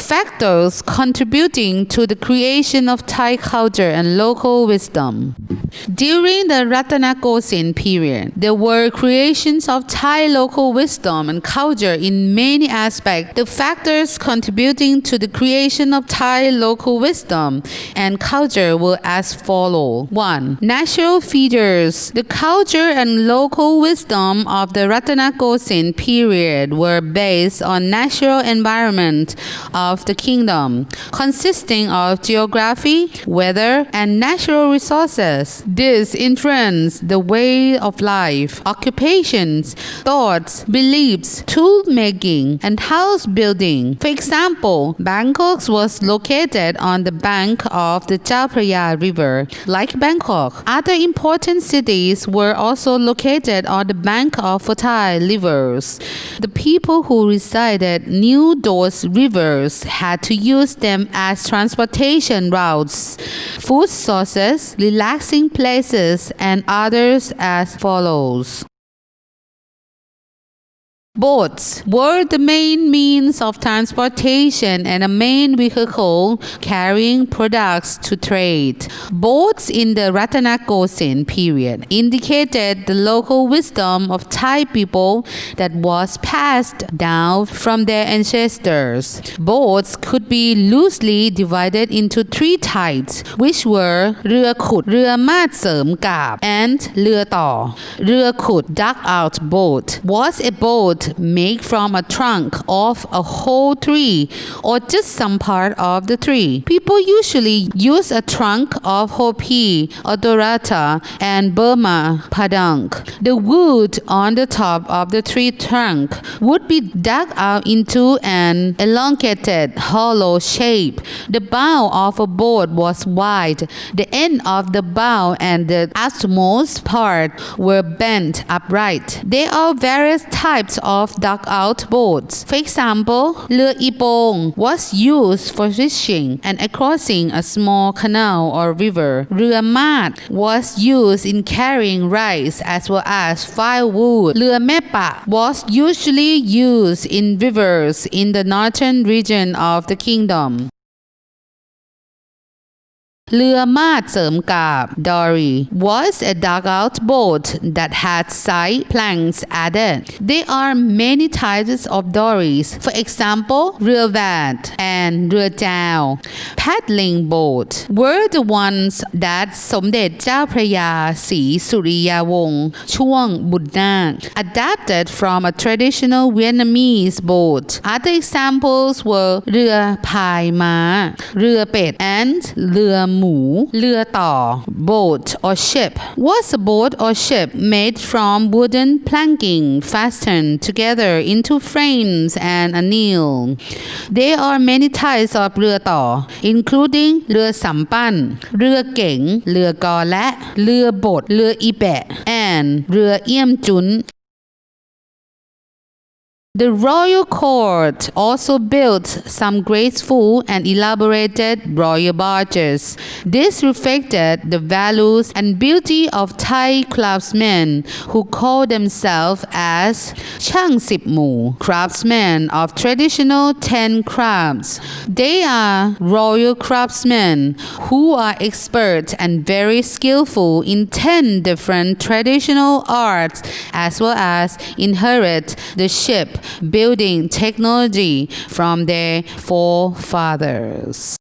factors contributing to the creation of Thai culture and local wisdom. During the Ratanakosin period, there were creations of Thai local wisdom and culture in many aspects. The factors contributing to the creation of Thai local wisdom and culture were as follows. 1. Natural features. The culture and local wisdom of the Ratanakosin period were based on natural environment of the kingdom, consisting of geography, weather, and natural resources. This influenced the way of life, occupations, thoughts, beliefs, tool making, and house building. For example, Bangkok was located on the bank of the Chao Phraya River. Like Bangkok, other important cities were also located on the bank of fertile rivers. The people who resided near those rivers had to use them as transportation routes, food sources, relaxing places, and others as follows. Boats were the main means of transportation and a main vehicle carrying products to trade. Boats in the Ratanakosin period indicated the local wisdom of Thai people that was passed down from their ancestors. Boats could be loosely divided into three types, which were เรือขุด เรือมาดเสริมกาบ and เรือต่อ เรือขุด dugout boat was a boat made from a trunk of a whole tree or just some part of the tree. People usually use a trunk of hopi, odorata, and Burma padang. The wood on the top of the tree trunk would be dug out into an elongated hollow shape. The bow of a boat was wide. The end of the bow and the utmost part were bent upright. There are various types of dugout boats. For example, เรือ Ipong was used for fishing and crossing a small canal or river. เรือ Mat was used in carrying rice as well as firewood. เรือ Mepa was usually used in rivers in the northern region of the kingdom. เรือมาดเสริมกาบ dory was a dugout boat that had side planks added. There are many types of dories. For example, เรือแวด and เรือแจว paddling boat were the ones that สมเด็จเจ้าพระยาศรีสุริยาวงศ์ช่วงบุตรนาค adapted from a traditional Vietnamese boat. Other examples were เรือพายม้า เรือเป็ด and เรือหมู เรือต่อ boat or ship was a boat or ship made from wooden planking fastened together into frames and a nail. There are many types of เรือต่อ including เรือสำปั้น เรือเก๋ง เรือกอและ เรือบด เรืออีแปะ and เรือเอี้ยมจุน The royal court also built some graceful and elaborated royal barges. This reflected the values and beauty of Thai craftsmen who call themselves as ช่างสิบหมู่ craftsmen of traditional 10 crafts. They are royal craftsmen who are expert and very skillful in 10 different traditional arts as well as inherit the ship building technology from their forefathers.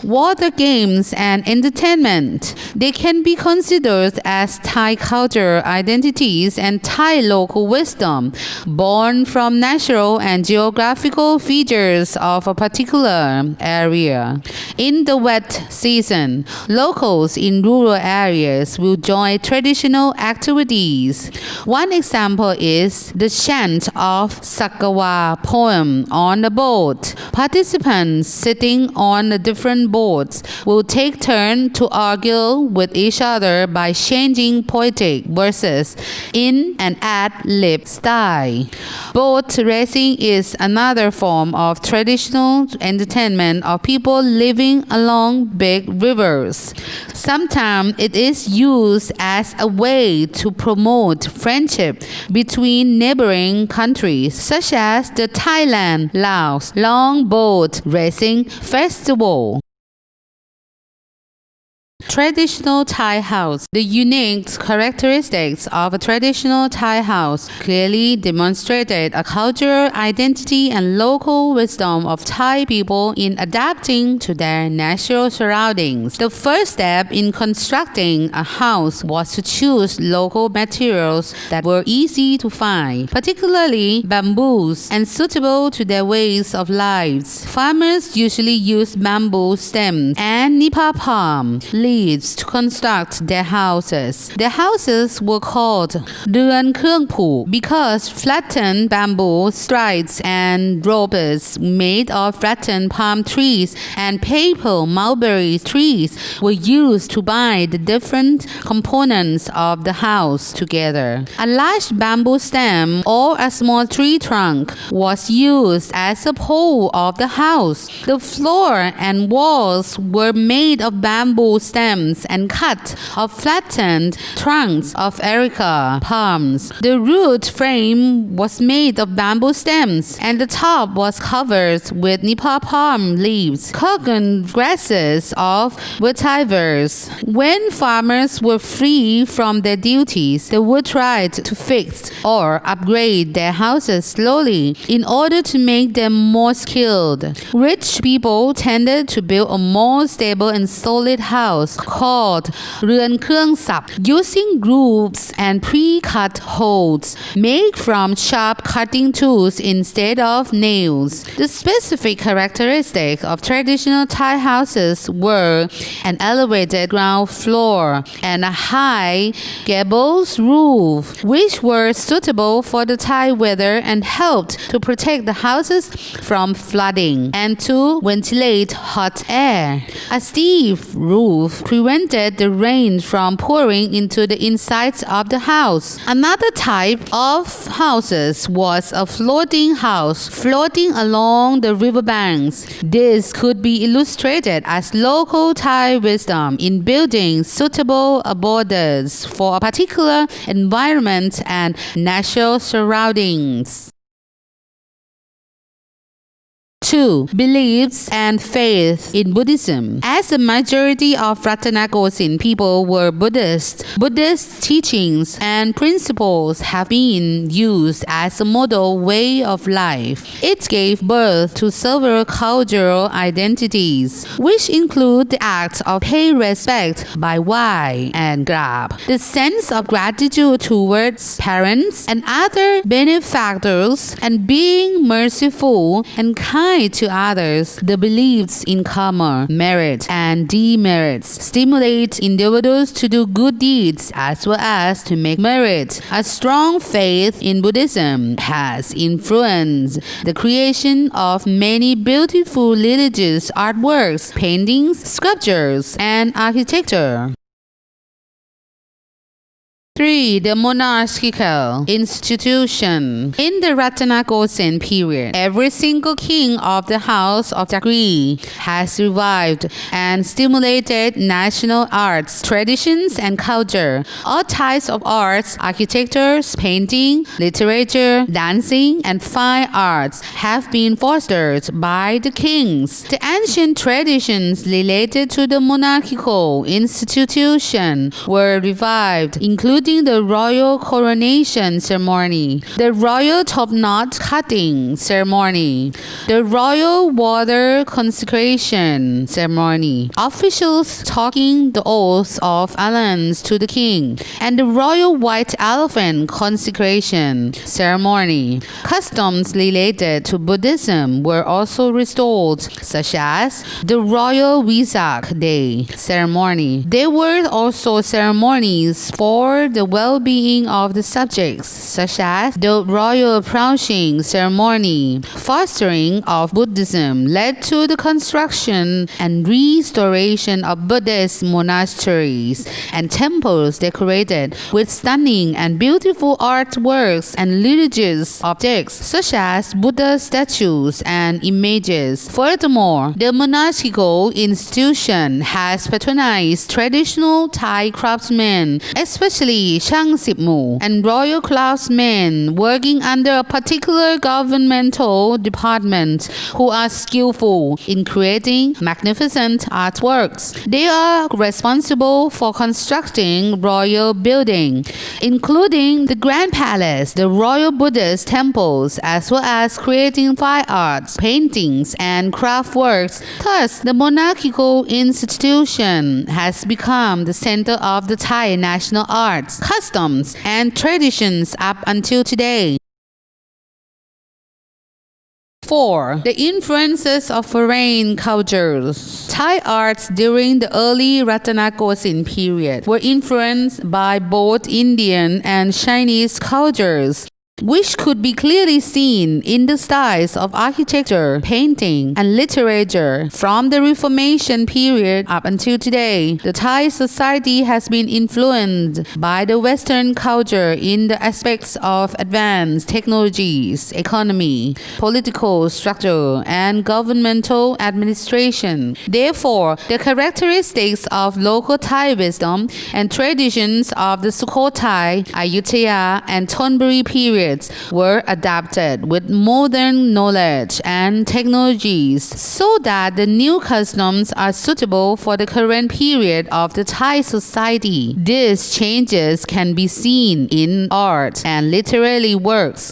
Water games and entertainment. They can be considered as Thai culture identities and Thai local wisdom, born from natural and geographical features of a particular area. In the wet season, locals in rural areas will join traditional activities. One example is the chant of Sakawa poem on a boat. Participants sitting on a different different boats will take turn to argue with each other by changing poetic verses in an ad-lib style. Boat racing is another form of traditional entertainment of people living along big rivers. Sometimes it is used as a way to promote friendship between neighboring countries, such as the Thailand-Laos Long Boat Racing Festival. Traditional Thai house. The unique characteristics of a traditional Thai house clearly demonstrated a cultural identity and local wisdom of Thai people in adapting to their natural surroundings. The first step in constructing a house was to choose local materials that were easy to find, particularly bamboos, and suitable to their ways of lives. Farmers usually use bamboo stems and nipa palm leaves to construct their houses. Their houses were called เรือนเครื่องผูก because flattened bamboo strides and ropes made of flattened palm trees and paper mulberry trees were used to bind the different components of the house together. A large bamboo stem or a small tree trunk was used as a pole of the house. The floor and walls were made of bamboo stems and cut of flattened trunks of erica palms. The roof frame was made of bamboo stems and the top was covered with nipa palm leaves, coconut grasses of vetiver. When farmers were free from their duties, they would try to fix or upgrade their houses slowly in order to make them more skilled. Rich people tended to build a more stable and solid house called เรือนเครื่องศัพท์ using grooves and pre-cut holes made from sharp cutting tools instead of nails. The specific characteristics of traditional Thai houses were an elevated ground floor and a high gables roof, which were suitable for the Thai weather and helped to protect the houses from flooding and to ventilate hot air. A steep roof prevented the rain from pouring into the insides of the house. Another type of houses was a floating house floating along the riverbanks. This could be illustrated as local Thai wisdom in building suitable abodes for a particular environment and natural surroundings. 2. Beliefs and faith in Buddhism. As the majority of Ratanakosin people were Buddhists, Buddhist teachings and principles have been used as a model way of life. It gave birth to several cultural identities, which include the act of pay respect by wai and grab, the sense of gratitude towards parents and other benefactors, and being merciful and kind to others. The beliefs in karma, merit, and demerits stimulate individuals to do good deeds as well as to make merit. A strong faith in Buddhism has influenced the creation of many beautiful religious artworks, paintings, sculptures, and architecture. 3. The monarchical institution. In the Ratanakosin period, every single king of the house of Chakri has revived and stimulated national arts, traditions, and culture. All types of arts, architecture, painting, literature, dancing, and fine arts have been fostered by the kings. The ancient traditions related to the monarchical institution were revived, including the royal coronation ceremony, the royal top knot cutting ceremony, the royal water consecration ceremony, officials talking the oaths of allegiance to the king, and the royal white elephant consecration ceremony. Customs related to Buddhism were also restored, such as the royal Vesak Day ceremony. There were also ceremonies for the well-being of the subjects, such as the royal approaching ceremony. Fostering of Buddhism led to the construction and restoration of Buddhist monasteries and temples decorated with stunning and beautiful artworks and religious objects, such as Buddha statues and images. Furthermore, the monarchical institution has patronized traditional Thai craftsmen, especially Chang Sip Mu, and royal craftsmen working under a particular governmental department who are skillful in creating magnificent artworks. They are responsible for constructing royal buildings, including the Grand Palace, the royal Buddhist temples, as well as creating fine arts, paintings, and craft works. Thus, the monarchical institution has become the center of the Thai national arts, customs, and traditions up until today. 4. The influences of foreign cultures. Thai arts during the early Ratanakosin period were influenced by both Indian and Chinese cultures, which could be clearly seen in the styles of architecture, painting, and literature. From the Reformation period up until today, the Thai society has been influenced by the Western culture in the aspects of advanced technologies, economy, political structure, and governmental administration. Therefore, the characteristics of local Thai wisdom and traditions of the Sukhothai, Ayutthaya, and Thonburi periods were adapted with modern knowledge and technologies so that the new customs are suitable for the current period of the Thai society. These changes can be seen in art and literary works.